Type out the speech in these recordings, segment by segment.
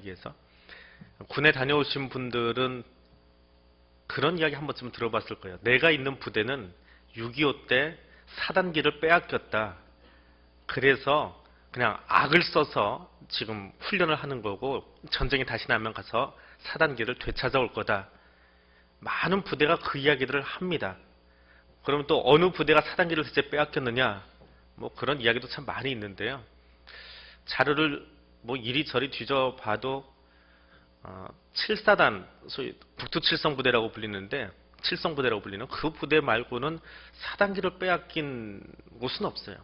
이야기에서. 군에 다녀오신 분들은 그런 이야기 한 번쯤 들어봤을 거예요. 내가 있는 부대는 6.25 때 사단기를 빼앗겼다. 그래서 그냥 악을 써서 지금 훈련을 하는 거고 전쟁이 다시 나면 가서 사단기를 되찾아올 거다. 많은 부대가 그 이야기들을 합니다. 그러면 또 어느 부대가 사단기를 대체 빼앗겼느냐? 뭐 그런 이야기도 참 많이 있는데요. 자료를 뭐 이리저리 뒤져봐도 7사단, 소위 북두칠성부대라고 불리는데 칠성부대라고 불리는 그 부대 말고는 사단기를 빼앗긴 곳은 없어요.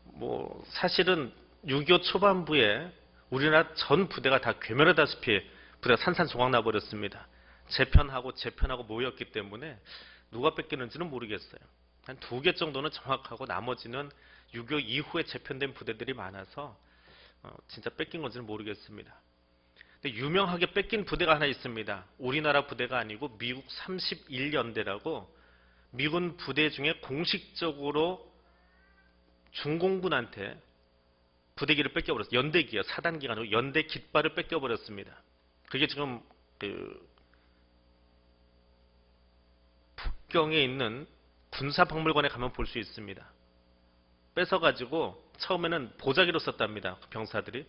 뭐 사실은 6.25 초반부에 우리나라 전 부대가 다 괴멸하다시피 부대가 산산조각 나버렸습니다. 재편하고 모였기 때문에 누가 뺏기는지는 모르겠어요. 한 2개 정도는 정확하고 나머지는 6.25 이후에 재편된 부대들이 많아서 진짜 뺏긴 건지는 모르겠습니다. 근데 유명하게 뺏긴 부대가 하나 있습니다. 우리나라 부대가 아니고 미국 31연대라고 미군 부대 중에 공식적으로 중공군한테 부대기를 뺏겨버렸어요. 연대기요. 사단기가 아니고 연대 깃발을 뺏겨버렸습니다. 그게 지금 북경에 있는 군사박물관에 가면 볼 수 있습니다. 뺏어가지고 처음에는 보자기로 썼답니다. 그 병사들이.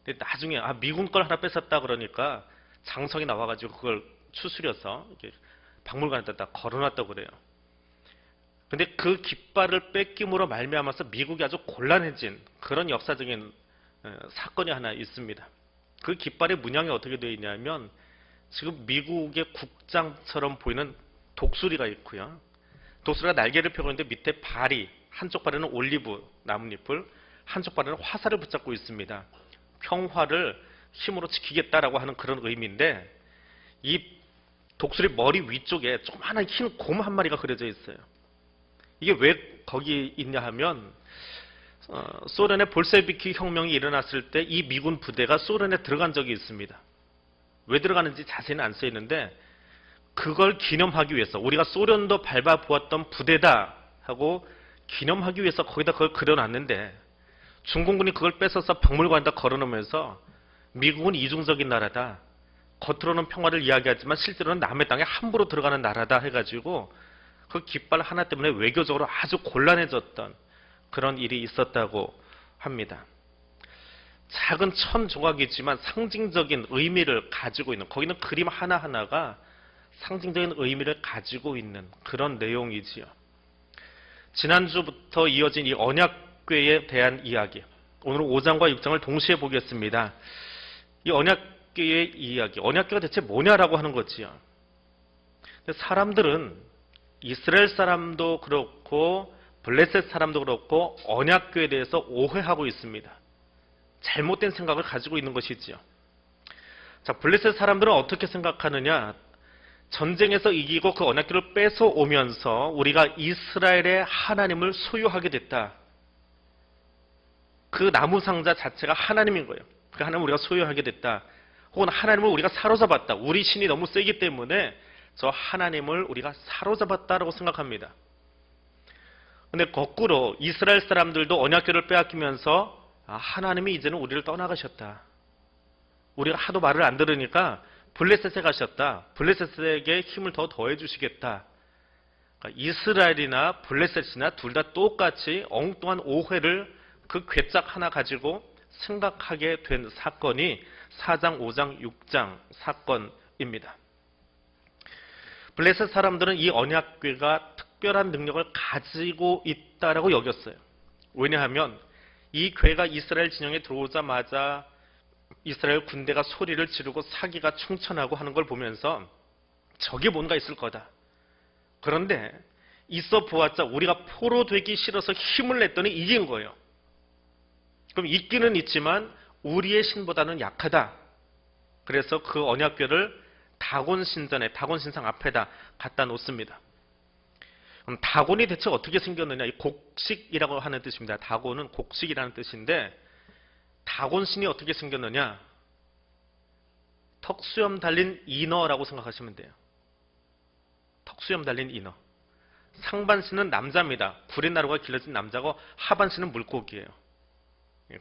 근데 나중에 미군 걸 하나 뺏었다 그러니까 장성이 나와가지고 그걸 추스려서 이렇게 박물관에다 다 걸어놨다고 그래요. 근데 그 깃발을 뺏김으로 말미암아서 미국이 아주 곤란해진 그런 역사적인 사건이 하나 있습니다. 그 깃발의 문양이 어떻게 되어 있냐면 지금 미국의 국장처럼 보이는 독수리가 있고요. 독수리가 날개를 펴고 있는데 밑에 발이, 한쪽 발에는 올리브 나뭇잎을, 한쪽 발에는 화살을 붙잡고 있습니다. 평화를 힘으로 지키겠다라고 하는 그런 의미인데 이 독수리 머리 위쪽에 조그마한 흰 곰 한 마리가 그려져 있어요. 이게 왜 거기 있냐 하면 소련의 볼셰비키 혁명이 일어났을 때 이 미군 부대가 소련에 들어간 적이 있습니다. 왜 들어가는지 자세히는 안 써 있는데 그걸 기념하기 위해서 우리가 소련도 밟아보았던 부대다 하고 기념하기 위해서 거기다 그걸 그려놨는데 중공군이 그걸 뺏어서 박물관에다 걸어놓으면서 미국은 이중적인 나라다. 겉으로는 평화를 이야기하지만 실제로는 남의 땅에 함부로 들어가는 나라다 해가지고 그 깃발 하나 때문에 외교적으로 아주 곤란해졌던 그런 일이 있었다고 합니다. 작은 천 조각이지만 상징적인 의미를 가지고 있는, 거기는 그림 하나하나가 상징적인 의미를 가지고 있는 그런 내용이지요. 지난주부터 이어진 이 언약궤에 대한 이야기, 오늘은 5장과 6장을 동시에 보겠습니다. 이 언약궤의 이야기, 언약궤가 대체 뭐냐라고 하는 거지요. 사람들은 이스라엘 사람도 그렇고 블레셋 사람도 그렇고 언약궤에 대해서 오해하고 있습니다. 잘못된 생각을 가지고 있는 것이지요. 자, 블레셋 사람들은 어떻게 생각하느냐? 전쟁에서 이기고 그 언약궤를 뺏어오면서 우리가 이스라엘의 하나님을 소유하게 됐다. 그 나무 상자 자체가 하나님인 거예요. 그 하나님을 우리가 소유하게 됐다. 혹은 하나님을 우리가 사로잡았다. 우리 신이 너무 세기 때문에 저 하나님을 우리가 사로잡았다라고 생각합니다. 근데 거꾸로 이스라엘 사람들도 언약궤를 빼앗기면서 하나님이 이제는 우리를 떠나가셨다. 우리가 하도 말을 안 들으니까 블레셋에 가셨다. 블레셋에게 힘을 더 더해 주시겠다. 그러니까 이스라엘이나 블레셋이나 둘 다 똑같이 엉뚱한 오해를 그 궤짝 하나 가지고 생각하게 된 사건이 4장, 5장, 6장 사건입니다. 블레셋 사람들은 이 언약궤가 특별한 능력을 가지고 있다라고 여겼어요. 왜냐하면 이 궤가 이스라엘 진영에 들어오자마자 이스라엘 군대가 소리를 지르고 사기가 충천하고 하는 걸 보면서 저게 뭔가 있을 거다. 그런데 있어 보았자 우리가 포로 되기 싫어서 힘을 냈더니 이긴 거예요. 그럼 있기는 있지만 우리의 신보다는 약하다. 그래서 그 언약궤를 다곤 신전에, 다곤 신상 앞에다 갖다 놓습니다. 그럼 다곤이 대체 어떻게 생겼느냐? 이 곡식이라고 하는 뜻입니다. 다곤은 곡식이라는 뜻인데 다곤 신이 어떻게 생겼느냐? 턱수염 달린 인어라고 생각하시면 돼요. 턱수염 달린 인어. 상반신은 남자입니다. 구레나루가 길러진 남자고 하반신은 물고기예요.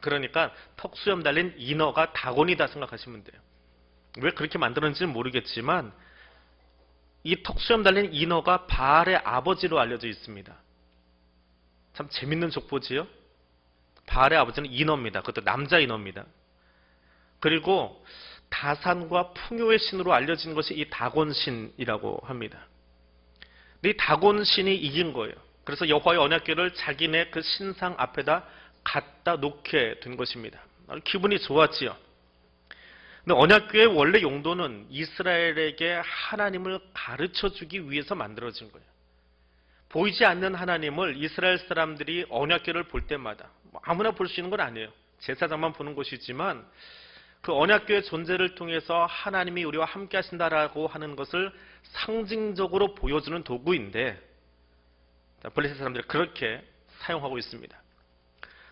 그러니까 턱수염 달린 인어가 다곤이다 생각하시면 돼요. 왜 그렇게 만들었는지는 모르겠지만 이 턱수염 달린 인어가 바알의 아버지로 알려져 있습니다. 참 재밌는 족보지요? 바알의 아버지는 인어입니다. 그것도 남자 인어입니다. 그리고 다산과 풍요의 신으로 알려진 것이 이 다곤신이라고 합니다. 근데 이 다곤신이 이긴 거예요. 그래서 여호와의 언약궤를 자기네 그 신상 앞에다 갖다 놓게 된 것입니다. 기분이 좋았지요. 근데 언약궤의 원래 용도는 이스라엘에게 하나님을 가르쳐주기 위해서 만들어진 거예요. 보이지 않는 하나님을 이스라엘 사람들이 언약궤를 볼 때마다 아무나 볼 수 있는 건 아니에요. 제사장만 보는 것이지만 그 언약궤의 존재를 통해서 하나님이 우리와 함께 하신다라고 하는 것을 상징적으로 보여주는 도구인데 블레셋 사람들이 그렇게 사용하고 있습니다.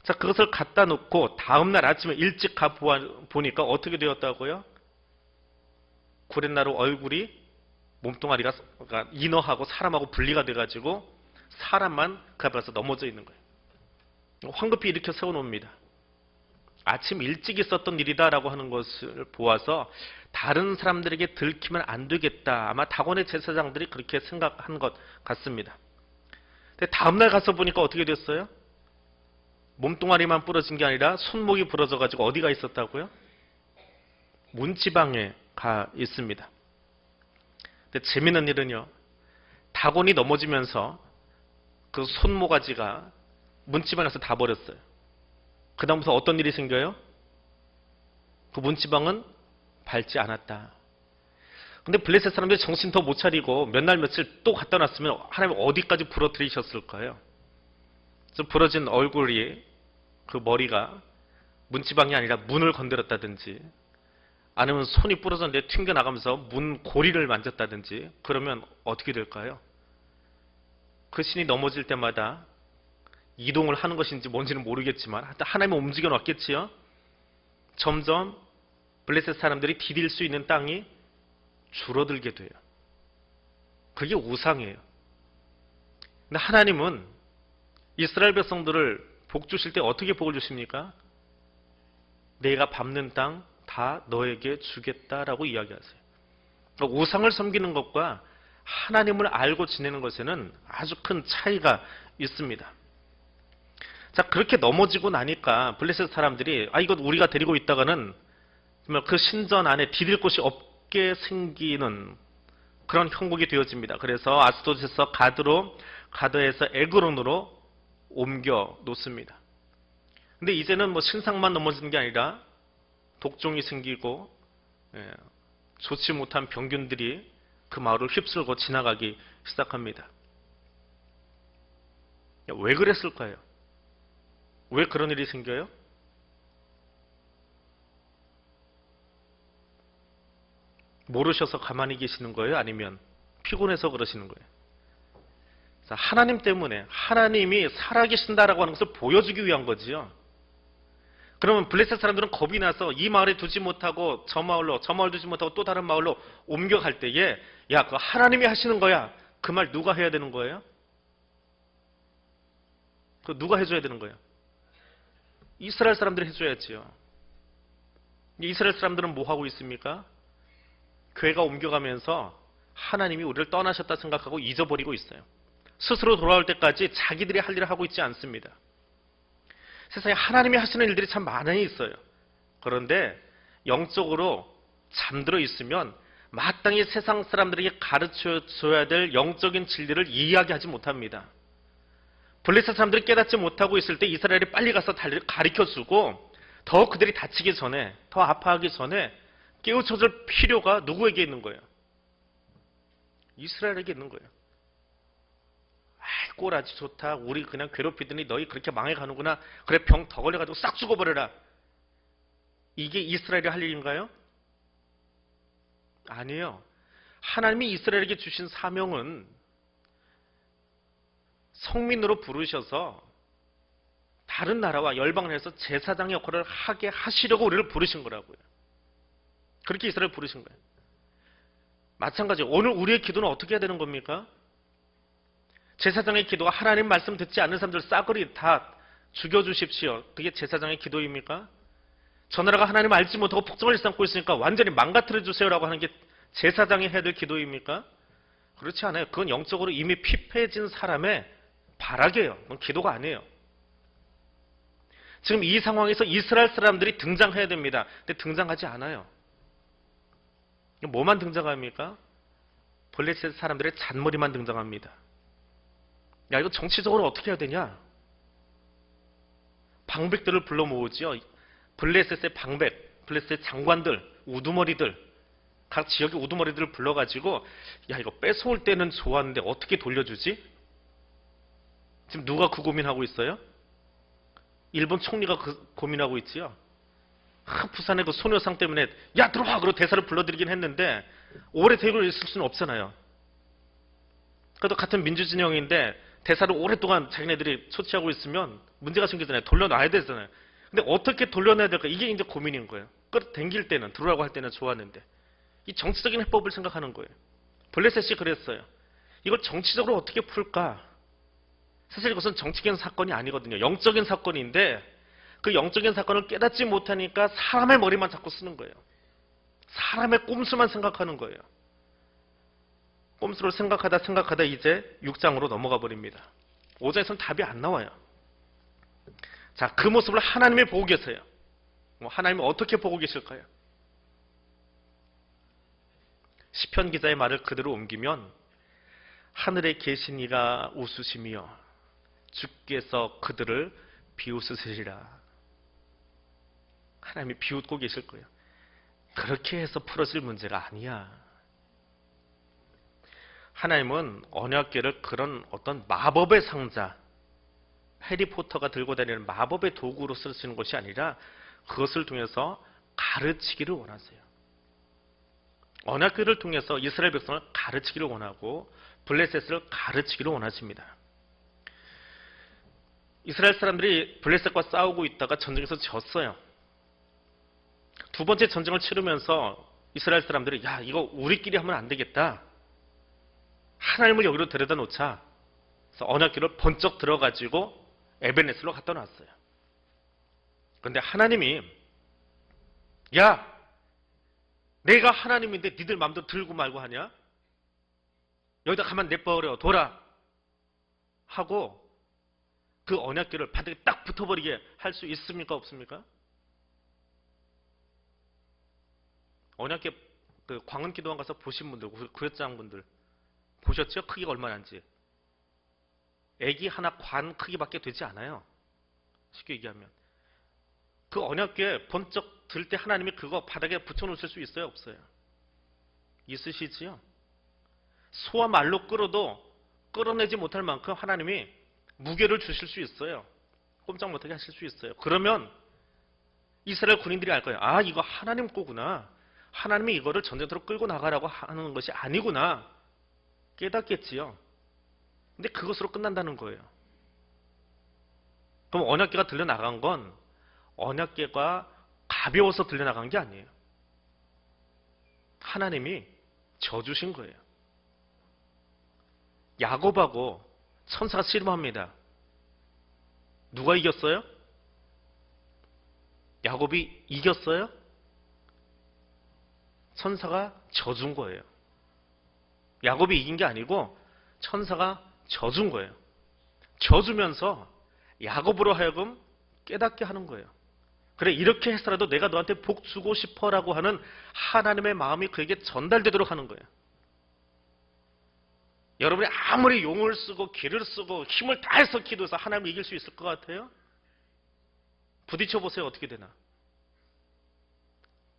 자, 그것을 갖다 놓고 다음날 아침에 일찍 가 보니까 어떻게 되었다고요? 구렛나루 얼굴이 몸뚱아리가 인어하고 사람하고 분리가 돼가지고 사람만 그 앞에서 넘어져 있는 거예요. 황급히 일으켜 세워놓습니다. 아침 일찍 있었던 일이다라고 하는 것을 보아서 다른 사람들에게 들키면 안 되겠다. 아마 다곤의 제사장들이 그렇게 생각한 것 같습니다. 근데 다음날 가서 보니까 어떻게 됐어요? 몸뚱아리만 부러진 게 아니라 손목이 부러져가지고 어디가 있었다고요? 문지방에 가 있습니다. 근데 재미있는 일은요. 다곤이 넘어지면서 그 손모가지가 문지방에서 다 버렸어요. 그 다음부터 어떤 일이 생겨요? 그 문지방은 밟지 않았다. 근데 블레셋 사람들이 정신 더 못 차리고 몇 날 며칠 또 갖다 놨으면 하나님 어디까지 부러뜨리셨을까요? 좀 부러진 얼굴이 그 머리가 문지방이 아니라 문을 건드렸다든지 아니면 손이 부러졌는데 튕겨나가면서 문 고리를 만졌다든지 그러면 어떻게 될까요? 그 신이 넘어질 때마다 이동을 하는 것인지 뭔지는 모르겠지만 하여튼 하나님은 움직여 놨겠지요. 점점 블레셋 사람들이 디딜 수 있는 땅이 줄어들게 돼요. 그게 우상이에요. 근데 하나님은 이스라엘 백성들을 복 주실 때 어떻게 복을 주십니까? 내가 밟는 땅 다 너에게 주겠다라고 이야기하세요. 그러니까 우상을 섬기는 것과 하나님을 알고 지내는 것에는 아주 큰 차이가 있습니다. 자, 그렇게 넘어지고 나니까 블레셋 사람들이 이거 우리가 데리고 있다가는 정말 그 신전 안에 디딜 곳이 없게 생기는 그런 형국이 되어집니다. 그래서 아스돗에서 가드로, 가드에서 에그론으로 옮겨 놓습니다. 근데 이제는 뭐 신상만 넘어지는 게 아니라 독종이 생기고 좋지 못한 병균들이 그 마을을 휩쓸고 지나가기 시작합니다. 왜 그랬을까요? 왜 그런 일이 생겨요? 모르셔서 가만히 계시는 거예요? 아니면 피곤해서 그러시는 거예요? 하나님 때문에 하나님이 살아계신다라고 하는 것을 보여주기 위한 거지요. 그러면 블레셋 사람들은 겁이 나서 이 마을에 두지 못하고 저 마을 두지 못하고 또 다른 마을로 옮겨갈 때에 야, 그거 하나님이 하시는 거야. 그 말 누가 해야 되는 거예요? 그거 누가 해줘야 되는 거예요? 이스라엘 사람들이 해줘야지요. 이스라엘 사람들은 뭐 하고 있습니까? 교회가 옮겨가면서 하나님이 우리를 떠나셨다 생각하고 잊어버리고 있어요. 스스로 돌아올 때까지 자기들이 할 일을 하고 있지 않습니다. 세상에 하나님이 하시는 일들이 참 많이 있어요. 그런데 영적으로 잠들어 있으면 마땅히 세상 사람들에게 가르쳐줘야 될 영적인 진리를 이야기하지 못합니다. 블레셋 사람들이 깨닫지 못하고 있을 때 이스라엘이 빨리 가서 가르쳐주고 더 그들이 다치기 전에, 더 아파하기 전에 깨우쳐줄 필요가 누구에게 있는 거예요? 이스라엘에게 있는 거예요. 꼬라지 좋다. 우리 그냥 괴롭히더니 너희 그렇게 망해가는구나. 그래, 병 더 걸려가지고 싹 죽어버려라. 이게 이스라엘이 할 일인가요? 아니에요. 하나님이 이스라엘에게 주신 사명은 성민으로 부르셔서 다른 나라와 열방에서 제사장의 역할을 하게 하시려고 우리를 부르신 거라고요. 그렇게 이스라엘 부르신 거예요. 마찬가지로 오늘 우리의 기도는 어떻게 해야 되는 겁니까? 제사장의 기도가 하나님 말씀 듣지 않는 사람들 싸그리 다 죽여주십시오. 그게 제사장의 기도입니까? 저 나라가 하나님 알지 못하고 복종을 일삼고 있으니까 완전히 망가뜨려 주세요라고 하는 게 제사장이 해야 될 기도입니까? 그렇지 않아요. 그건 영적으로 이미 피폐해진 사람의 발악이에요. 그건 기도가 아니에요. 지금 이 상황에서 이스라엘 사람들이 등장해야 됩니다. 근데 등장하지 않아요. 뭐만 등장합니까? 블레셋 사람들의 잔머리만 등장합니다. 야, 이거 정치적으로 어떻게 해야 되냐? 방백들을 불러 모으지요. 블레셋의 방백, 블레셋의 장관들, 우두머리들, 각 지역의 우두머리들을 불러가지고 야, 이거 뺏어올 때는 좋았는데 어떻게 돌려주지? 지금 누가 그 고민하고 있어요? 일본 총리가 그 고민하고 있지요. 부산의 그 소녀상 때문에 야 들어와! 그러고 대사를 불러들이긴 했는데 오래 대우를 있을 수는 없잖아요. 그래도 같은 민주진영인데 대사를 오랫동안 자기네들이 소치하고 있으면 문제가 생기잖아요. 돌려놔야 되잖아요. 근데 어떻게 돌려놔야 될까? 이게 이제 고민인 거예요. 끌어당길 때는, 들어오라고 할 때는 좋았는데 이 정치적인 해법을 생각하는 거예요. 블레셋이 그랬어요. 이걸 정치적으로 어떻게 풀까? 사실 이것은 정치적인 사건이 아니거든요. 영적인 사건인데 그 영적인 사건을 깨닫지 못하니까 사람의 머리만 자꾸 쓰는 거예요. 사람의 꼼수만 생각하는 거예요. 꼼수를 생각하다 이제 6장으로 넘어가 버립니다. 5장에서는 답이 안 나와요. 자, 그 모습을 하나님이 보고 계세요. 하나님이 어떻게 보고 계실까요? 시편 기자의 말을 그대로 옮기면 하늘에 계신 이가 웃으시며 주께서 그들을 비웃으시리라. 하나님이 비웃고 계실 거예요. 그렇게 해서 풀어질 문제가 아니야. 하나님은 언약궤를 그런 어떤 마법의 상자, 해리포터가 들고 다니는 마법의 도구로 쓰시는 것이 아니라 그것을 통해서 가르치기를 원하세요. 언약궤를 통해서 이스라엘 백성을 가르치기를 원하고 블레셋을 가르치기를 원하십니다. 이스라엘 사람들이 블레셋과 싸우고 있다가 전쟁에서 졌어요. 두 번째 전쟁을 치르면서 이스라엘 사람들이 야, 이거 우리끼리 하면 안 되겠다. 하나님을 여기로 데려다 놓자. 그래서 언약궤를 번쩍 들어가지고 에베네스로 갖다 놨어요. 그런데 하나님이 야, 내가 하나님인데 니들 마음대로 들고 말고 하냐? 여기다 가만 내버려 둬라 하고 그 언약궤를 바닥에 딱 붙어버리게 할 수 있습니까? 없습니까? 언약궤 그 광운기도원 가서 보신 분들, 구역장분들 보셨죠? 크기가 얼마나인지. 애기 하나 관 크기밖에 되지 않아요. 쉽게 얘기하면. 그 언약궤 번쩍 들 때 하나님이 그거 바닥에 붙여놓으실 수 있어요? 없어요? 있으시지요? 소와 말로 끌어도 끌어내지 못할 만큼 하나님이 무게를 주실 수 있어요. 꼼짝 못하게 하실 수 있어요. 그러면 이스라엘 군인들이 알 거예요. 아, 이거 하나님 거구나. 하나님이 이거를 전쟁터로 끌고 나가라고 하는 것이 아니구나. 깨닫겠지요. 근데 그것으로 끝난다는 거예요. 그럼 언약궤가 들려나간 건 언약궤가 가벼워서 들려나간 게 아니에요. 하나님이 져주신 거예요. 야곱하고 천사가 씨름합니다. 누가 이겼어요? 야곱이 이겼어요? 천사가 져준 거예요. 야곱이 이긴 게 아니고 천사가 져준 거예요. 져주면서 야곱으로 하여금 깨닫게 하는 거예요. 그래, 이렇게 해서라도 내가 너한테 복 주고 싶어라고 하는 하나님의 마음이 그에게 전달되도록 하는 거예요. 여러분이 아무리 용을 쓰고 기를 쓰고 힘을 다해서 기도해서 하나님을 이길 수 있을 것 같아요? 부딪혀 보세요. 어떻게 되나?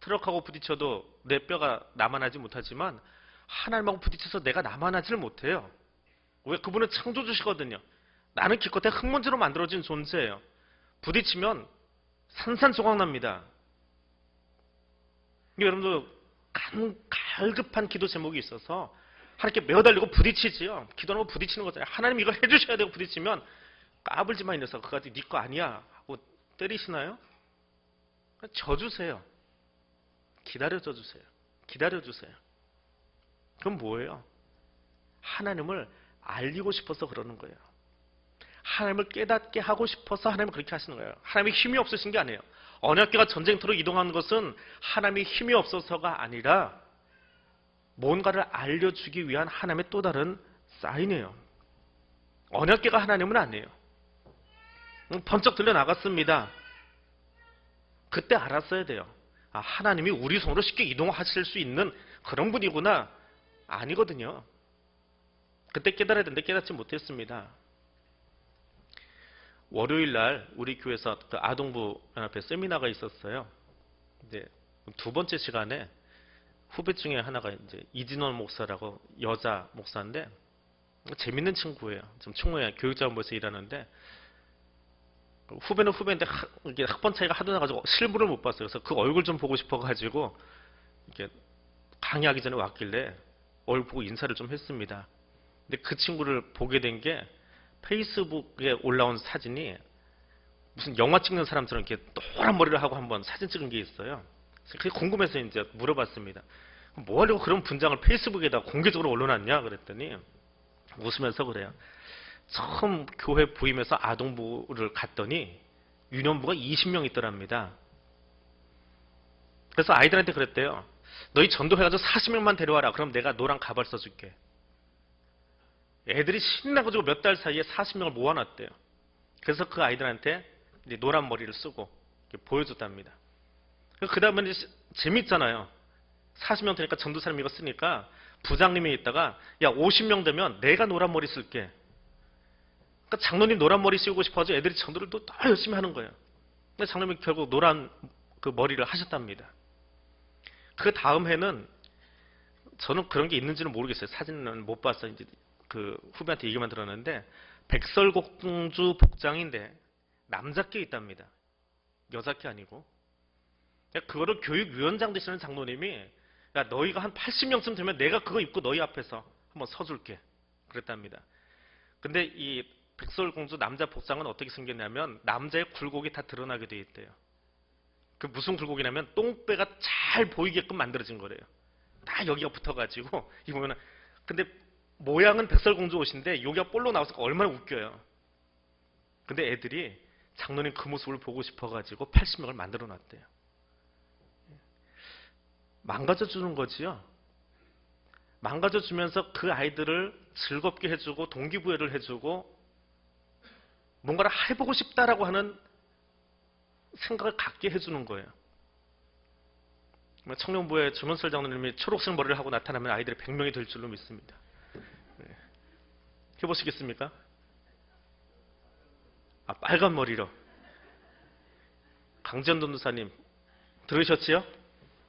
트럭하고 부딪혀도 내 뼈가 남아나지 못하지만 하나님하고 부딪혀서 내가 남아나지를 못해요. 왜? 그분은 창조주시거든요. 나는 기껏해 흙먼지로 만들어진 존재예요. 부딪히면 산산조각 납니다. 여러분도 갈급한 기도 제목이 있어서 하나님께 매어달리고 부딪히지요. 기도하고 부딪히는 거잖아요. 하나님 이거 해주셔야 되고 부딪히면 까불지마 이 녀석. 그거 네 거 아니야 하고 때리시나요? 져주세요. 기다려주세요. 기다려주세요. 그럼 뭐예요? 하나님을 알리고 싶어서 그러는 거예요. 하나님을 깨닫게 하고 싶어서 하나님은 그렇게 하시는 거예요. 하나님이 힘이 없으신 게 아니에요. 언약궤가 전쟁터로 이동하는 것은 하나님이 힘이 없어서가 아니라 뭔가를 알려주기 위한 하나님의 또 다른 사인이에요. 언약궤가 하나님은 아니에요. 번쩍 들려 나갔습니다. 그때 알았어야 돼요. 아, 하나님이 우리 손으로 쉽게 이동하실 수 있는 그런 분이구나. 아니거든요. 그때 깨달아야 되는데 깨닫지 못했습니다. 월요일 날 우리 교회에서 그 아동부 연합회 세미나가 있었어요. 이제 두 번째 시간에 후배 중에 하나가 이제 이진원 목사라고 여자 목사인데 재밌는 친구예요. 지금 충무에 교육자원부에서 일하는데 후배는 후배인데 이게 학번 차이가 하도 나가지고 실물을 못 봤어요. 그래서 그 얼굴 좀 보고 싶어가지고 이렇게 강의하기 전에 왔길래 얼굴 보고 인사를 좀 했습니다. 근데 그 친구를 보게 된 게 페이스북에 올라온 사진이 무슨 영화 찍는 사람처럼 이렇게 노란 머리를 하고 한번 사진 찍은 게 있어요. 그게 궁금해서 이제 물어봤습니다. 뭐 하려고 그런 분장을 페이스북에다 공개적으로 올려놨냐 그랬더니 웃으면서 그래요. 처음 교회 부임해서 아동부를 갔더니 유년부가 20명 있더랍니다. 그래서 아이들한테 그랬대요. 너희 전도해가지고 40명만 데려와라. 그럼 내가 너랑 가발 써줄게. 애들이 신나가지고 몇 달 사이에 40명을 모아놨대요. 그래서 그 아이들한테 이제 노란 머리를 쓰고 보여줬답니다. 그 다음에 재밌잖아요. 40명 되니까 전도사님 이거 쓰니까 부장님이 있다가 야 50명 되면 내가 노란 머리 쓸게. 그러니까 장로님 노란 머리 씌우고 싶어가지고 애들이 전도를 또 열심히 하는 거예요. 근데 장로님이 결국 노란 그 머리를 하셨답니다. 그 다음 해는 저는 그런 게 있는지는 모르겠어요. 사진은 못 봤어요. 이제 그 후배한테 얘기만 들었는데 백설공주 복장인데 남자께 있답니다. 여자께 아니고. 그거를 교육위원장 되시는 장로님이 야 너희가 한 80명쯤 되면 내가 그거 입고 너희 앞에서 한번 서줄게 그랬답니다. 근데 이 백설공주 남자 복장은 어떻게 생겼냐면 남자의 굴곡이 다 드러나게 돼 있대요. 그 무슨 굴곡이냐면 똥배가 잘 보이게끔 만들어진 거래요. 다 여기가 붙어가지고 이거는 근데 모양은 백설공주 옷인데 여기가 볼로 나와서 얼마나 웃겨요. 근데 애들이 장로님 그 모습을 보고 싶어가지고 80명을 만들어 놨대요. 망가져주는 거지요. 망가져주면서 그 아이들을 즐겁게 해주고 동기부여를 해주고 뭔가를 해보고 싶다라고 하는 생각을 갖게 해주는 거예요. 청년부의 조문설 장로님이 초록색 머리를 하고 나타나면 아이들이 100명이 될 줄로 믿습니다. 네. 해보시겠습니까? 아, 빨간 머리로. 강지현 전도사님 들으셨지요?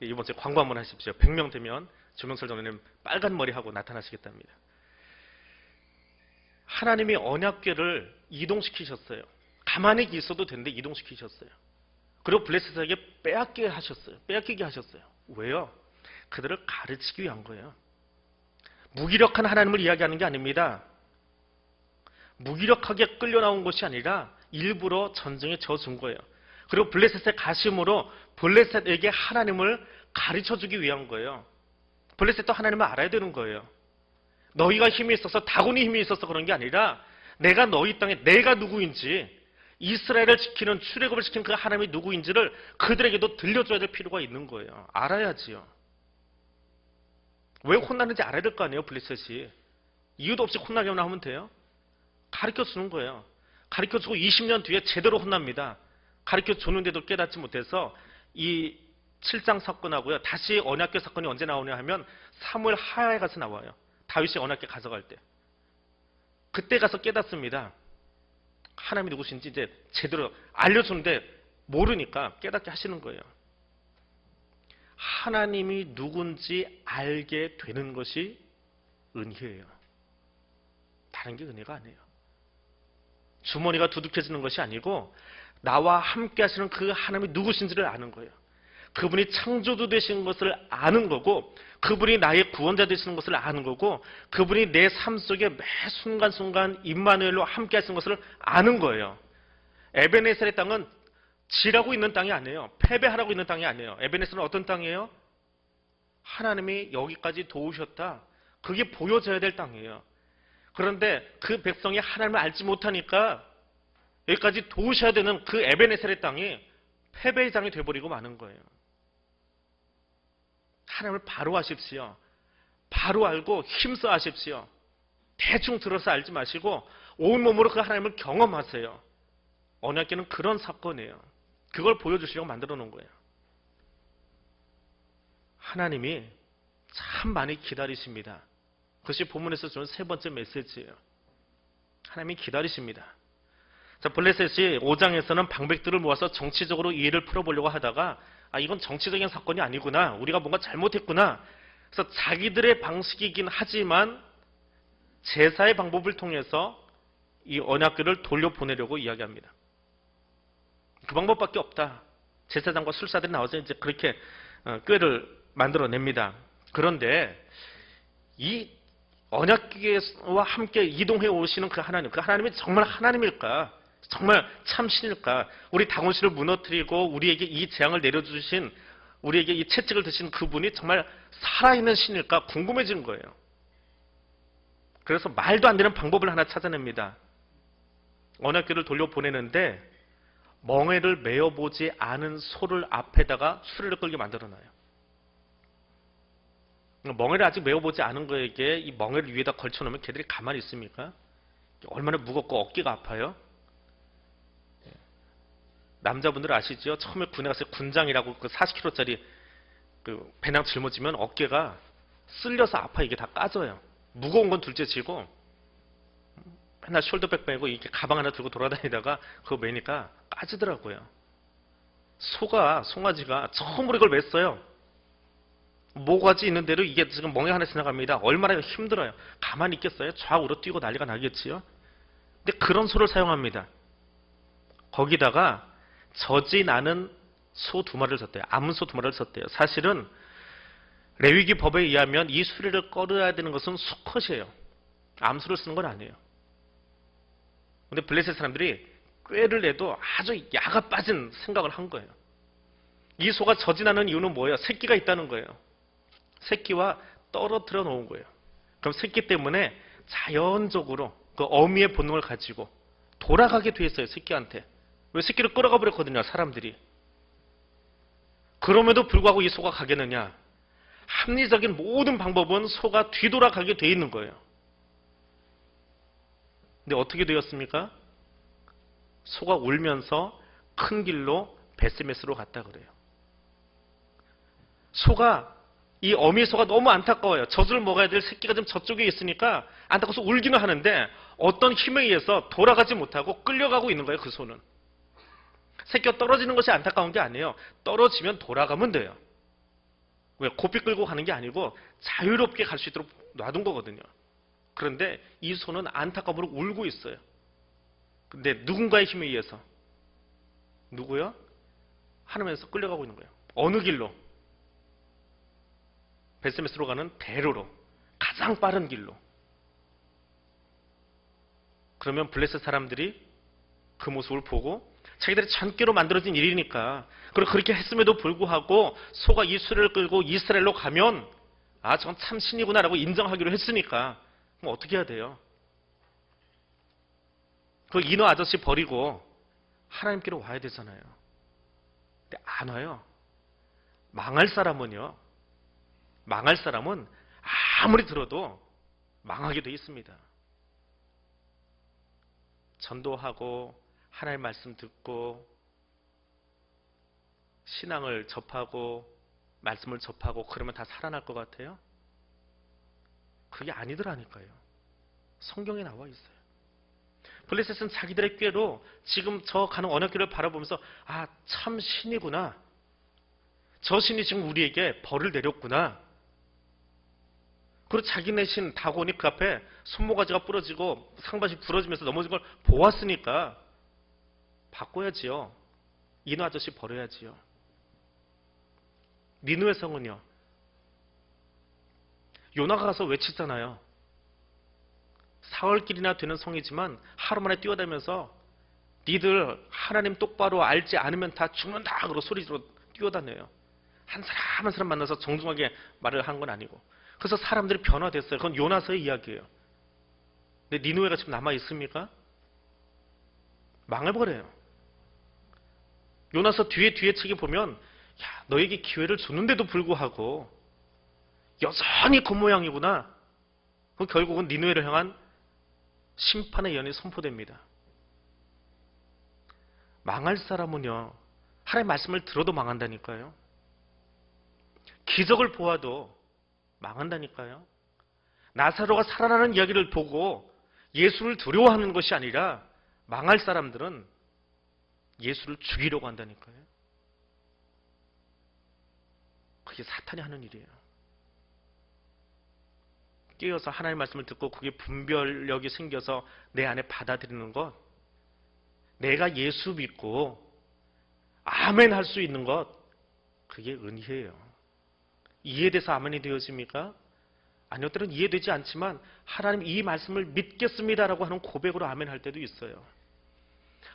이번 주에 광고 한번 하십시오. 100명 되면 조명설 장로님 빨간 머리 하고 나타나시겠답니다. 하나님이 언약궤를 이동시키셨어요. 가만히 있어도 되는데 이동시키셨어요. 그리고 블레셋에게 빼앗기게 하셨어요. 왜요? 그들을 가르치기 위한 거예요. 무기력한 하나님을 이야기하는 게 아닙니다. 무기력하게 끌려 나온 것이 아니라 일부러 전쟁에 져준 거예요. 그리고 블레셋의 가심으로 블레셋에게 하나님을 가르쳐주기 위한 거예요. 블레셋도 하나님을 알아야 되는 거예요. 너희가 힘이 있어서 다곤이 힘이 있어서 그런 게 아니라 내가 너희 땅에 내가 누구인지 이스라엘을 지키는 출애굽을 지킨 그 하나님이 누구인지를 그들에게도 들려줘야 될 필요가 있는 거예요. 알아야지요. 왜 혼나는지 알아야 될 거 아니에요. 블레셋이. 이유도 없이 혼나게만 하면 돼요. 가르쳐주는 거예요. 가르쳐주고 20년 뒤에 제대로 혼납니다. 가르쳐주는데도 깨닫지 못해서 이 7장 사건하고요. 다시 언약궤 사건이 언제 나오냐 하면 사무엘 하야에 가서 나와요. 다윗이 언약궤 가져갈 때. 그때 가서 깨닫습니다. 하나님이 누구신지 이제 제대로 알려주는데 모르니까 깨닫게 하시는 거예요. 하나님이 누군지 알게 되는 것이 은혜예요. 다른 게 은혜가 아니에요. 주머니가 두둑해지는 것이 아니고 나와 함께 하시는 그 하나님이 누구신지를 아는 거예요. 그분이 창조주 되신 것을 아는 거고 그분이 나의 구원자 되시는 것을 아는 거고 그분이 내 삶 속에 매 순간순간 임마누엘로 함께 하시는 것을 아는 거예요. 에베네셀의 땅은 지라고 있는 땅이 아니에요. 패배하라고 있는 땅이 아니에요. 에베네셀은 어떤 땅이에요? 하나님이 여기까지 도우셨다. 그게 보여져야 될 땅이에요. 그런데 그 백성이 하나님을 알지 못하니까 여기까지 도우셔야 되는 그 에베네셀의 땅이 패배의 장이 되어버리고 마는 거예요. 하나님을 바로 아십시오. 바로 알고 힘써 아십시오. 대충 들어서 알지 마시고 온몸으로 그 하나님을 경험하세요. 언약궤는 그런 사건이에요. 그걸 보여주시려고 만들어 놓은 거예요. 하나님이 참 많이 기다리십니다. 그것이 본문에서 주는 세 번째 메시지예요. 하나님이 기다리십니다. 자, 블레셋이 5장에서는 방백들을 모아서 정치적으로 이 일을 풀어보려고 하다가 이건 정치적인 사건이 아니구나. 우리가 뭔가 잘못했구나. 그래서 자기들의 방식이긴 하지만 제사의 방법을 통해서 이 언약궤를 돌려보내려고 이야기합니다. 그 방법밖에 없다. 제사장과 술사들이 나와서 이제 그렇게 궤를 만들어냅니다. 그런데 이 언약궤와 함께 이동해 오시는 그 하나님이 정말 하나님일까? 정말 참신일까? 우리 다곤씨를 무너뜨리고 우리에게 이 재앙을 내려주신, 우리에게 이 채찍을 드신 그분이 정말 살아있는 신일까? 궁금해지는 거예요. 그래서 말도 안 되는 방법을 하나 찾아냅니다. 언약궤를 돌려보내는데 멍에를 메어보지 않은 소를 앞에다가 수레를 끌게 만들어놔요. 멍에를 아직 메어보지 않은 거에게 이 멍에를 위에다 걸쳐놓으면 걔들이 가만히 있습니까? 얼마나 무겁고 어깨가 아파요? 남자분들 아시죠? 처음에 군에 가서 군장이라고 그 40kg짜리 그 배낭 짊어지면 어깨가 쓸려서 아파. 이게 다 까져요. 무거운 건 둘째치고 맨날 숄더백 빼고 이렇게 가방 하나 들고 돌아다니다가 그거 매니까 까지더라고요. 송아지가 처음으로 이걸 맸어요. 모가지 있는 대로 이게 지금 멍에 하나 지나갑니다. 얼마나 힘들어요. 가만히 있겠어요? 좌우로 뛰고 난리가 나겠지요. 근데 그런 소를 사용합니다. 거기다가 젖이 나는 소 2마리를 썼대요. 암소 2마리를 썼대요. 사실은 레위기 법에 의하면 이 수레를 끌어야 되는 것은 수컷이에요. 암소를 쓰는 건 아니에요. 근데 블레셋 사람들이 꾀를 내도 아주 야가 빠진 생각을 한 거예요. 이 소가 젖이 나는 이유는 뭐예요? 새끼가 있다는 거예요. 새끼와 떨어뜨려 놓은 거예요. 그럼 새끼 때문에 자연적으로 그 어미의 본능을 가지고 돌아가게 돼 있어요. 새끼한테. 왜? 새끼를 끌어가 버렸거든요. 사람들이. 그럼에도 불구하고 이 소가 가겠느냐? 합리적인 모든 방법은 소가 뒤돌아가게 돼 있는 거예요. 근데 어떻게 되었습니까? 소가 울면서 큰 길로 베스메스로 갔다 그래요. 이 어미 소가 너무 안타까워요. 젖을 먹어야 될 새끼가 지금 저쪽에 있으니까 안타까워서 울기는 하는데 어떤 힘에 의해서 돌아가지 못하고 끌려가고 있는 거예요. 그 소는. 새끼가 떨어지는 것이 안타까운 게 아니에요. 떨어지면 돌아가면 돼요. 왜? 고삐 끌고 가는 게 아니고 자유롭게 갈 수 있도록 놔둔 거거든요. 그런데 이 소는 안타까움으로 울고 있어요. 근데 누군가의 힘에 의해서. 누구요? 하나님에서 끌려가고 있는 거예요. 어느 길로? 베스메스로 가는 대로로. 가장 빠른 길로. 그러면 블레셋 사람들이 그 모습을 보고 자기들의 잔꾀로 만들어진 일이니까, 그리고 그렇게 했음에도 불구하고 소가 이 수레를 끌고 이스라엘로 가면 저건 참 신이구나라고 인정하기로 했으니까 그럼 어떻게 해야 돼요? 그 인어 아저씨 버리고 하나님께로 와야 되잖아요. 근데 안 와요. 망할 사람은 아무리 들어도 망하게 돼 있습니다. 전도하고 하나님의 말씀 듣고 신앙을 접하고 말씀을 접하고 그러면 다 살아날 것 같아요? 그게 아니더라니까요. 성경에 나와 있어요. 블레셋은 자기들의 꾀로 지금 저 가는 언약궤를 바라보면서 참 신이구나. 저 신이 지금 우리에게 벌을 내렸구나. 그리고 자기네 신 다곤이 그 앞에 손모가지가 부러지고 상반신 부러지면서 넘어진 걸 보았으니까 바꿔야지요. 인어 아저씨 버려야지요. 니느웨 성은요. 요나가 가서 외치잖아요. 사흘길이나 되는 성이지만 하루 만에 뛰어다니면서 니들 하나님 똑바로 알지 않으면 다 죽는다 그러고 소리로 뛰어다녀요. 한 사람 한 사람 만나서 정중하게 말을 한 건 아니고. 그래서 사람들이 변화됐어요. 그건 요나서의 이야기예요. 근데 니느웨가 지금 남아 있습니까? 망해버려요. 요나서 뒤에 책에 보면 야, 너에게 기회를 줬는데도 불구하고 여전히 겉모양이구나. 결국은 니느웨를 향한 심판의 예언이 선포됩니다. 망할 사람은요, 하나님의 말씀을 들어도 망한다니까요. 기적을 보아도 망한다니까요. 나사로가 살아나는 이야기를 보고 예수를 두려워하는 것이 아니라 망할 사람들은 예수를 죽이려고 한다니까요. 그게 사탄이 하는 일이에요. 깨어서 하나님의 말씀을 듣고 그게 분별력이 생겨서 내 안에 받아들이는 것, 내가 예수 믿고 아멘 할 수 있는 것, 그게 은혜예요. 이해돼서 아멘이 되어집니까? 아니요, 때는 이해되지 않지만 하나님 이 말씀을 믿겠습니다라고 하는 고백으로 아멘 할 때도 있어요.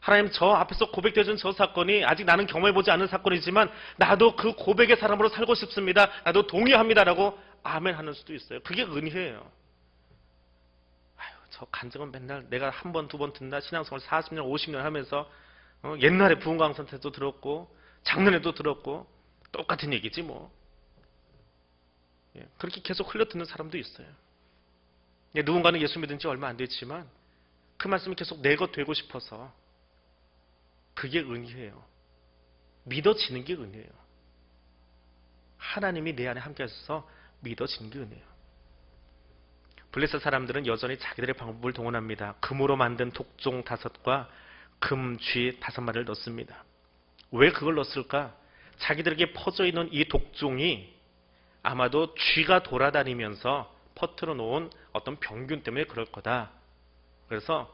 하나님 저 앞에서 고백되어진 저 사건이 아직 나는 경험해보지 않은 사건이지만 나도 그 고백의 사람으로 살고 싶습니다. 나도 동의합니다라고 아멘 하는 수도 있어요. 그게 은혜예요. 아유, 저 간증은 맨날 내가 한 번, 두 번 듣나 신앙생활 40년, 50년 하면서 옛날에 부흥 강선 때도 들었고 작년에도 들었고 똑같은 얘기지 뭐. 그렇게 계속 흘려듣는 사람도 있어요. 누군가는 예수 믿은 지 얼마 안 됐지만 그 말씀이 계속 내 것 되고 싶어서 그게 은혜예요. 믿어지는 게 은혜예요. 하나님이 내 안에 함께 하셔서 믿어지는 게 은혜예요. 블레셋 사람들은 여전히 자기들의 방법을 동원합니다. 금으로 만든 독종 5과 금, 쥐 5마리를 넣습니다. 왜 그걸 넣었을까? 자기들에게 퍼져 있는 이 독종이 아마도 쥐가 돌아다니면서 퍼뜨려 놓은 어떤 병균 때문에 그럴 거다. 그래서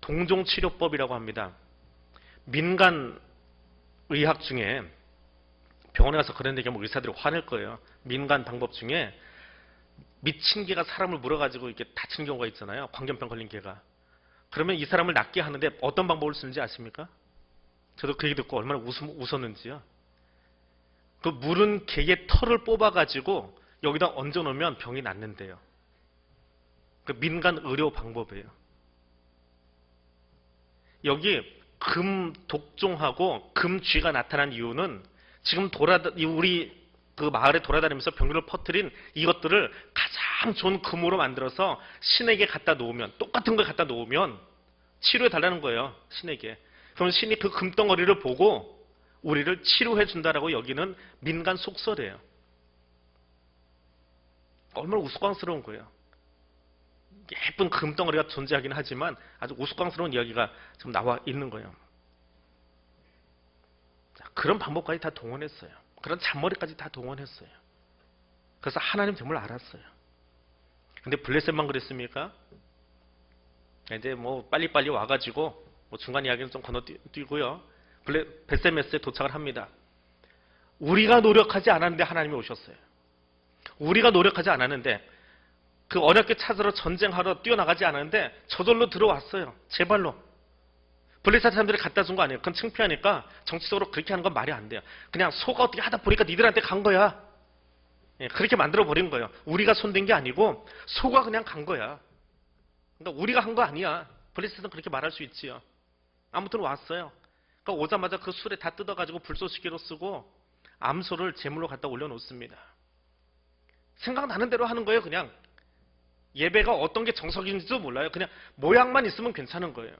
동종치료법이라고 합니다. 민간 의학 중에 병원에 가서 그런 얘기하면 의사들이 화낼 거예요. 민간 방법 중에 미친 개가 사람을 물어가지고 이렇게 다치는 경우가 있잖아요. 광견병 걸린 개가. 그러면 이 사람을 낫게 하는데 어떤 방법을 쓰는지 아십니까? 저도 그 얘기 듣고 얼마나 웃었는지요. 그 물은 개의 털을 뽑아가지고 여기다 얹어놓으면 병이 낫는데요. 그 민간 의료 방법이에요. 여기 금 독종하고 금 쥐가 나타난 이유는 지금 우리 그 마을에 돌아다니면서 병균을 퍼뜨린 이것들을 가장 좋은 금으로 만들어서 신에게 갖다 놓으면, 똑같은 걸 갖다 놓으면 치료해 달라는 거예요. 신에게. 그럼 신이 그 금덩어리를 보고 우리를 치료해 준다라고 여기는 민간 속설이에요. 얼마나 우스꽝스러운 거예요. 예쁜 금덩어리가 존재하긴 하지만 아주 우스꽝스러운 이야기가 지금 나와 있는 거예요. 자, 그런 방법까지 다 동원했어요. 그런 잔머리까지 다 동원했어요. 그래서 하나님 됨을 알았어요. 근데 블레셋만 그랬습니까? 이제 뭐 빨리빨리 와가지고 뭐 중간 이야기는 좀 건너뛰고요. 베세메스에 도착을 합니다. 우리가 노력하지 않았는데 하나님이 오셨어요. 우리가 노력하지 않았는데 그 어렵게 찾으러 전쟁하러 뛰어나가지 않았는데 저절로 들어왔어요. 제 발로. 블레셋 사람들이 갖다 준 거 아니에요. 그건 창피하니까 정치적으로 그렇게 하는 건 말이 안 돼요. 그냥 소가 어떻게 하다 보니까 니들한테 간 거야. 그렇게 만들어 버린 거예요. 우리가 손댄 게 아니고 소가 그냥 간 거야. 그러니까 우리가 한 거 아니야. 블레셋은 그렇게 말할 수 있지요. 아무튼 왔어요. 그러니까 오자마자 그 술에 다 뜯어가지고 불쏘시개로 쓰고 암소를 제물로 갖다 올려놓습니다. 생각나는 대로 하는 거예요. 그냥 예배가 어떤 게 정석인지도 몰라요. 그냥 모양만 있으면 괜찮은 거예요.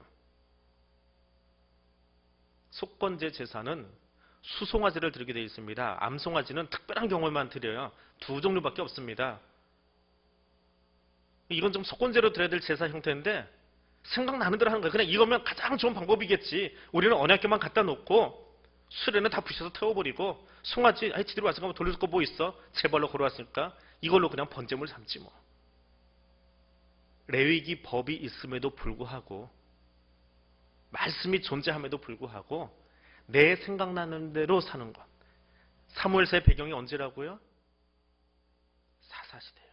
속건제 제사는 수송아지를 드리게 되어 있습니다. 암송아지는 특별한 경우에만 드려요. 2종류밖에 없습니다. 이건 좀 속건제로 드려야 될 제사 형태인데 생각나는 대로 하는 거예요. 그냥 이거면 가장 좋은 방법이겠지. 우리는 언약궤만 갖다 놓고 수레는 다 부셔서 태워버리고 송아지 지들이 왔으니까 돌릴 거 뭐 있어? 제발로 걸어왔으니까 이걸로 그냥 번제물 삼지 뭐. 레위기 법이 있음에도 불구하고 말씀이 존재함에도 불구하고 내 생각나는 대로 사는 것. 사무엘서의 배경이 언제라고요? 사사시대예요.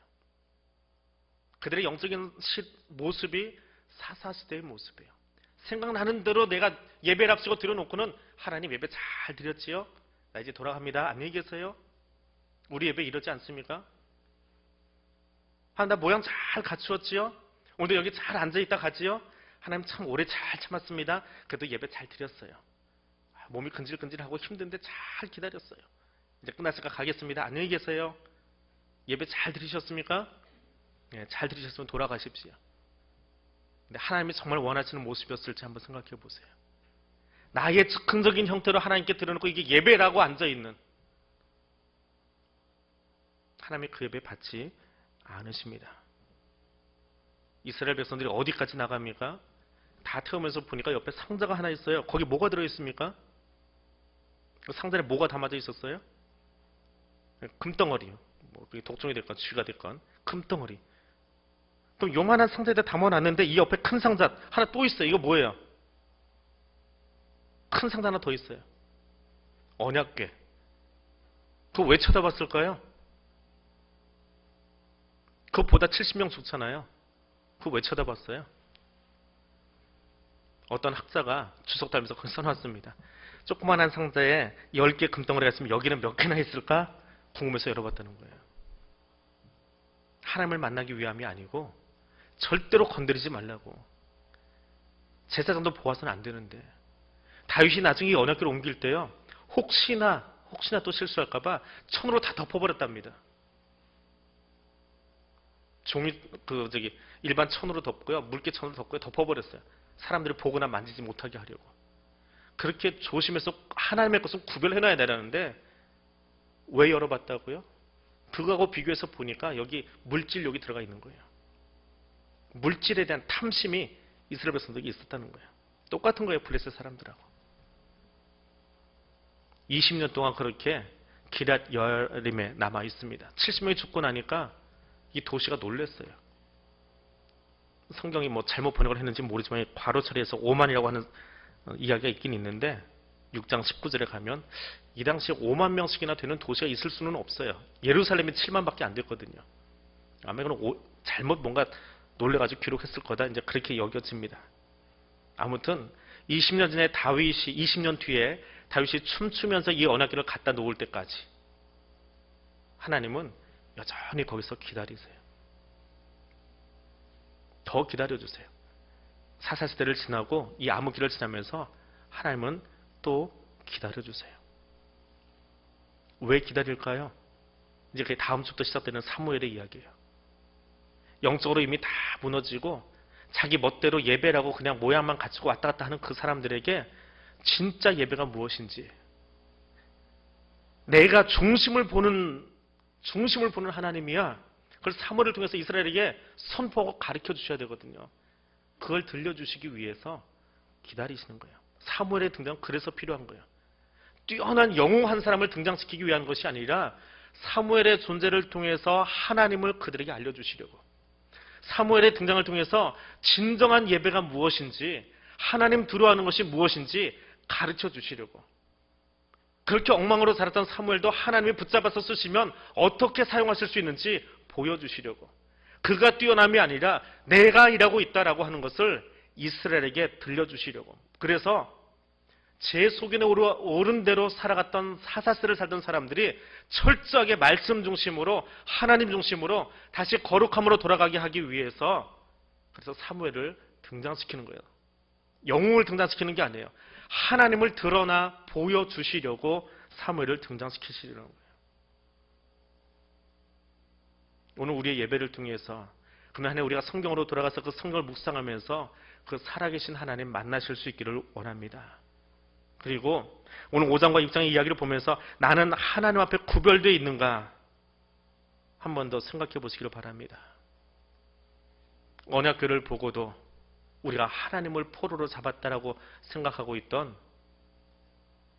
그들의 영적인 모습이 사사시대의 모습이에요. 생각나는 대로 내가 예배를 앞시고 드려놓고는 하나님 예배 잘 드렸지요? 나 이제 돌아갑니다. 안녕히 계세요. 우리 예배 이러지 않습니까? 나 모양 잘 갖추었지요? 오늘도 여기 잘 앉아있다 가지요? 하나님 참 오래 잘 참았습니다. 그래도 예배 잘 드렸어요. 몸이 근질근질하고 힘든데 잘 기다렸어요. 이제 끝났으니까 가겠습니다. 안녕히 계세요. 예배 잘 들으셨습니까? 예, 잘 들으셨으면 돌아가십시오. 근데 하나님이 정말 원하시는 모습이었을지 한번 생각해 보세요. 나의 즉흥적인 형태로 하나님께 드려놓고 이게 예배라고 앉아있는, 하나님이 그 예배 받지 않으십니다. 이스라엘 백성들이 어디까지 나갑니까? 다 태우면서 보니까 옆에 상자가 하나 있어요. 거기 뭐가 들어있습니까? 그 상자에 뭐가 담아져 있었어요? 금덩어리요. 뭐 독종이 됐건 쥐가 됐건 금덩어리. 그럼 요만한 상자에다 담아놨는데 이 옆에 큰 상자 하나 또 있어요. 이거 뭐예요? 큰 상자 하나 더 있어요. 언약궤. 그거 왜 쳐다봤을까요? 그것보다 70명 좋잖아요. 그거 왜 쳐다봤어요? 어떤 학자가 주석 달면서 그걸 써놨습니다. 조그만한 상자에 10개 금덩어리가 있으면 여기는 몇 개나 있을까? 궁금해서 열어봤다는 거예요. 하나님을 만나기 위함이 아니고 절대로 건드리지 말라고. 제사장도 보아서는 안 되는데. 다윗이 나중에 이 언약궤를 옮길 때요. 혹시나 또 실수할까봐 천으로 다 덮어버렸답니다. 종이 일반 천으로 덮고요, 물개 천으로 덮고요, 덮어버렸어요. 사람들이 보거나 만지지 못하게 하려고. 그렇게 조심해서 하나님의 것은 구별해놔야 되라는데 왜 열어봤다고요? 그거하고 비교해서 보니까 여기 물질 여기 들어가 있는 거예요. 물질에 대한 탐심이 이스라엘 백성들이 있었다는 거예요. 똑같은 거예요, 블레셋 사람들하고. 20년 동안 그렇게 기럇 여림에 남아 있습니다. 70명이 죽고 나니까 이 도시가 놀랬어요. 성경이 뭐 잘못 번역을 했는지 모르지만 괄호 처리해서 5만이라고 하는 이야기가 있긴 있는데 6장 19절에 가면 이 당시에 5만 명씩이나 되는 도시가 있을 수는 없어요. 예루살렘이 7만밖에 안 됐거든요. 아마 이건 잘못 뭔가 놀래가지고 기록했을 거다, 이제 그렇게 여겨집니다. 아무튼 20년 전에 20년 뒤에 다윗이 춤추면서 이 언약궤를 갖다 놓을 때까지 하나님은 여전히 거기서 기다리세요. 더 기다려주세요. 사사시대를 지나고 이 암흑기를 지나면서 하나님은 또 기다려주세요. 왜 기다릴까요? 이제 그게 다음 주부터 시작되는 사무엘의 이야기예요. 영적으로 이미 다 무너지고 자기 멋대로 예배라고 그냥 모양만 갖추고 왔다 갔다 하는 그 사람들에게 진짜 예배가 무엇인지, 내가 중심을 보는 하나님이야. 그걸 사무엘을 통해서 이스라엘에게 선포하고 가르쳐 주셔야 되거든요. 그걸 들려주시기 위해서 기다리시는 거예요. 사무엘의 등장은 그래서 필요한 거예요. 뛰어난 영웅 한 사람을 등장시키기 위한 것이 아니라 사무엘의 존재를 통해서 하나님을 그들에게 알려주시려고, 사무엘의 등장을 통해서 진정한 예배가 무엇인지, 하나님 두려워하는 것이 무엇인지 가르쳐 주시려고. 그렇게 엉망으로 살았던 사무엘도 하나님이 붙잡아서 쓰시면 어떻게 사용하실 수 있는지 보여주시려고. 그가 뛰어남이 아니라 내가 일하고 있다라고 하는 것을 이스라엘에게 들려주시려고. 그래서 제 속에 오른 대로 살아갔던 사사스를 살던 사람들이 철저하게 말씀 중심으로, 하나님 중심으로 다시 거룩함으로 돌아가게 하기 위해서, 그래서 사무엘을 등장시키는 거예요. 영웅을 등장시키는 게 아니에요. 하나님을 드러나 보여주시려고 사무엘을 등장시키시려는 거예요. 오늘 우리의 예배를 통해서, 그날 우리가 성경으로 돌아가서 그 성경을 묵상하면서 그 살아계신 하나님 만나실 수 있기를 원합니다. 그리고 오늘 5장과 6장의 이야기를 보면서 나는 하나님 앞에 구별되어 있는가 한 번 더 생각해 보시기를 바랍니다. 언약궤를 보고도 우리가 하나님을 포로로 잡았다라고 생각하고 있던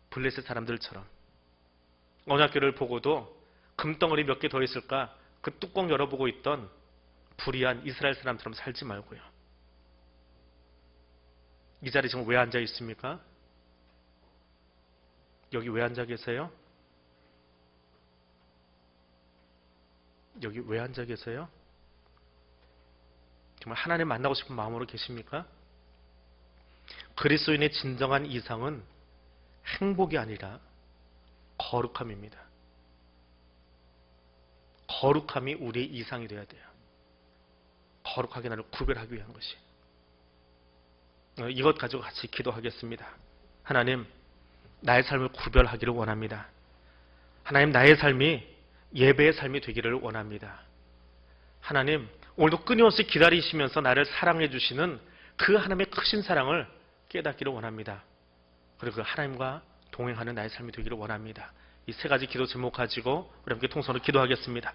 블레셋 사람들처럼, 언약궤를 보고도 금덩어리 몇 개 더 있을까 그 뚜껑 열어보고 있던 불의한 이스라엘 사람처럼 살지 말고요. 이 자리에 지금 왜 앉아 있습니까? 여기 왜 앉아 계세요? 여기 왜 앉아 계세요? 정말 하나님 만나고 싶은 마음으로 계십니까? 그리스도인의 진정한 이상은 행복이 아니라 거룩함입니다. 거룩함이 우리의 이상이 되어야 돼요. 거룩하게 나를 구별하기 위한 것이. 이것 가지고 같이 기도하겠습니다. 하나님, 나의 삶을 구별하기를 원합니다. 하나님, 나의 삶이 예배의 삶이 되기를 원합니다. 하나님, 오늘도 끊임없이 기다리시면서 나를 사랑해 주시는 그 하나님의 크신 사랑을 깨닫기를 원합니다. 그리고 그 하나님과 동행하는 나의 삶이 되기를 원합니다. 이 세 가지 기도 제목 가지고 우리 함께 통성으로 기도하겠습니다.